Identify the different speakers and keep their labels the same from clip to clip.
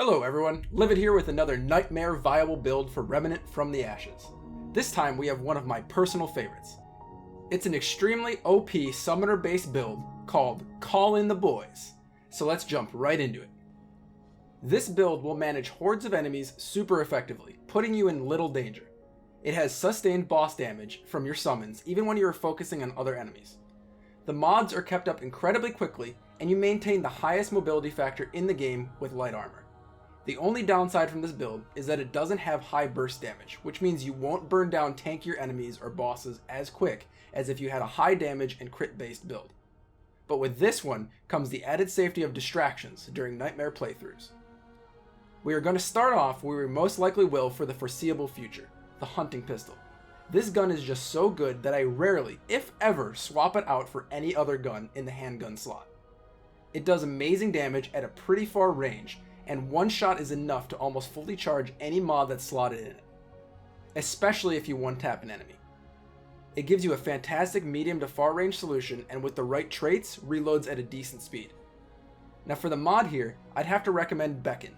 Speaker 1: Hello everyone, Livid here with another nightmare viable build for Remnant from the Ashes. This time we have one of my personal favorites. It's an extremely OP summoner based build called In The Bois, so let's jump right into it. This build will manage hordes of enemies super effectively, putting you in little danger. It has sustained boss damage from your summons even when you are focusing on other enemies. The mods are kept up incredibly quickly, and you maintain the highest mobility factor in the game with light armor. The only downside from this build is that it doesn't have high burst damage, which means you won't burn down tankier enemies or bosses as quick as if you had a high damage and crit based build. But with this one comes the added safety of distractions during nightmare playthroughs. We are going to start off where we most likely will for the foreseeable future, the hunting pistol. This gun is just so good that I rarely, if ever, swap it out for any other gun in the handgun slot. It does amazing damage at a pretty far range, and one shot is enough to almost fully charge any mod that's slotted in it, especially if you one-tap an enemy. It gives you a fantastic medium to far range solution, and with the right traits, reloads at a decent speed. Now for the mod here, I'd have to recommend Beacon.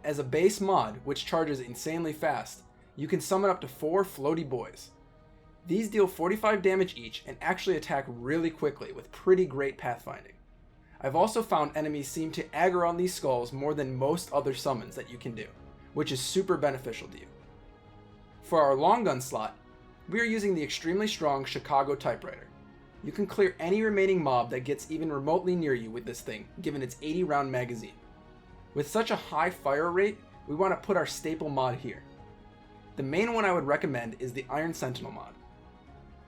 Speaker 1: As a base mod, which charges insanely fast, you can summon up to 4 floaty boys. These deal 45 damage each and actually attack really quickly with pretty great pathfinding. I've also found enemies seem to aggro on these skulls more than most other summons that you can do, which is super beneficial to you. For our long gun slot, we are using the extremely strong Chicago typewriter. You can clear any remaining mob that gets even remotely near you with this thing, given its 80 round magazine. With such a high fire rate, we want to put our staple mod here. The main one I would recommend is the Iron Sentinel mod.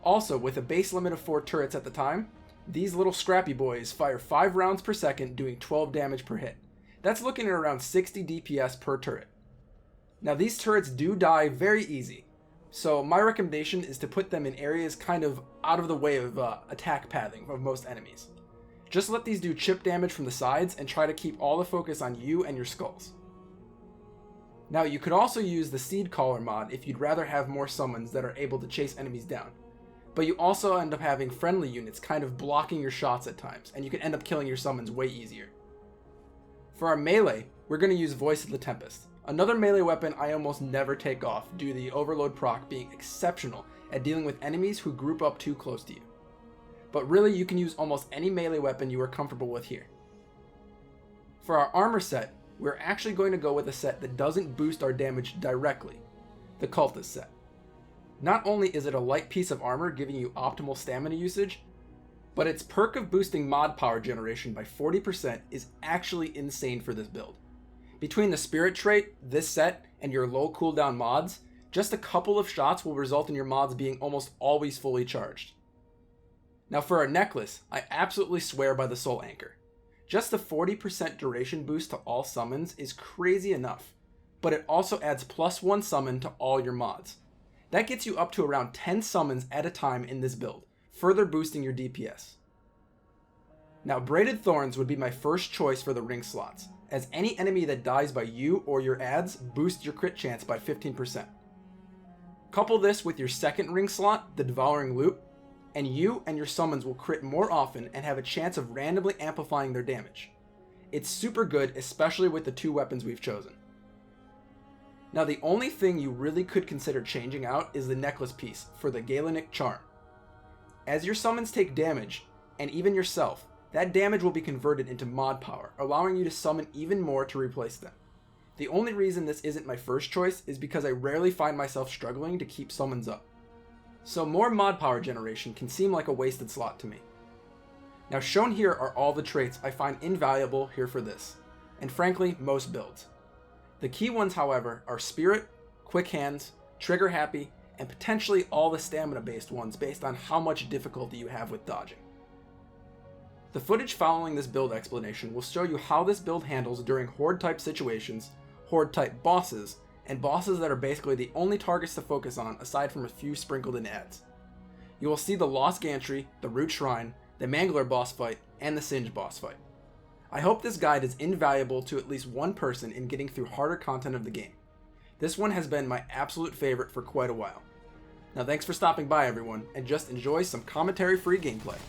Speaker 1: Also, with a base limit of 4 turrets at the time, these little scrappy boys fire 5 rounds per second doing 12 damage per hit. That's looking at around 60 DPS per turret. Now these turrets do die very easy, so my recommendation is to put them in areas kind of out of the way of attack pathing of most enemies. Just let these do chip damage from the sides and try to keep all the focus on you and your skulls. Now you could also use the Seed Caller mod if you'd rather have more summons that are able to chase enemies down. But you also end up having friendly units kind of blocking your shots at times, and you can end up killing your summons way easier. For our melee, we're going to use Voice of the Tempest, another melee weapon I almost never take off due to the overload proc being exceptional at dealing with enemies who group up too close to you. But really you can use almost any melee weapon you are comfortable with here. For our armor set, we're actually going to go with a set that doesn't boost our damage directly, the Cultist set. Not only is it a light piece of armor giving you optimal stamina usage, but its perk of boosting mod power generation by 40% is actually insane for this build. Between the spirit trait, this set, and your low cooldown mods, just a couple of shots will result in your mods being almost always fully charged. Now for our necklace, I absolutely swear by the Soul Anchor. Just the 40% duration boost to all summons is crazy enough, but it also adds +1 summon to all your mods. That gets you up to around 10 summons at a time in this build, further boosting your DPS. Now Braided Thorns would be my first choice for the ring slots, as any enemy that dies by you or your adds boosts your crit chance by 15%. Couple this with your second ring slot, the Devouring Loot, and you and your summons will crit more often and have a chance of randomly amplifying their damage. It's super good, especially with the 2 weapons we've chosen. Now the only thing you really could consider changing out is the necklace piece for the Galenic Charm. As your summons take damage, and even yourself, that damage will be converted into mod power, allowing you to summon even more to replace them. The only reason this isn't my first choice is because I rarely find myself struggling to keep summons up. So more mod power generation can seem like a wasted slot to me. Now shown here are all the traits I find invaluable here for this, and frankly most builds. The key ones, however, are Spirit, Quick Hands, Trigger Happy, and potentially all the stamina based ones based on how much difficulty you have with dodging. The footage following this build explanation will show you how this build handles during horde type situations, horde type bosses, and bosses that are basically the only targets to focus on aside from a few sprinkled in ads. You will see the Lost Gantry, the Root Shrine, the Mangler boss fight, and the Singe boss fight. I hope this guide is invaluable to at least one person in getting through harder content of the game. This one has been my absolute favorite for quite a while. Now thanks for stopping by everyone, and just enjoy some commentary-free gameplay.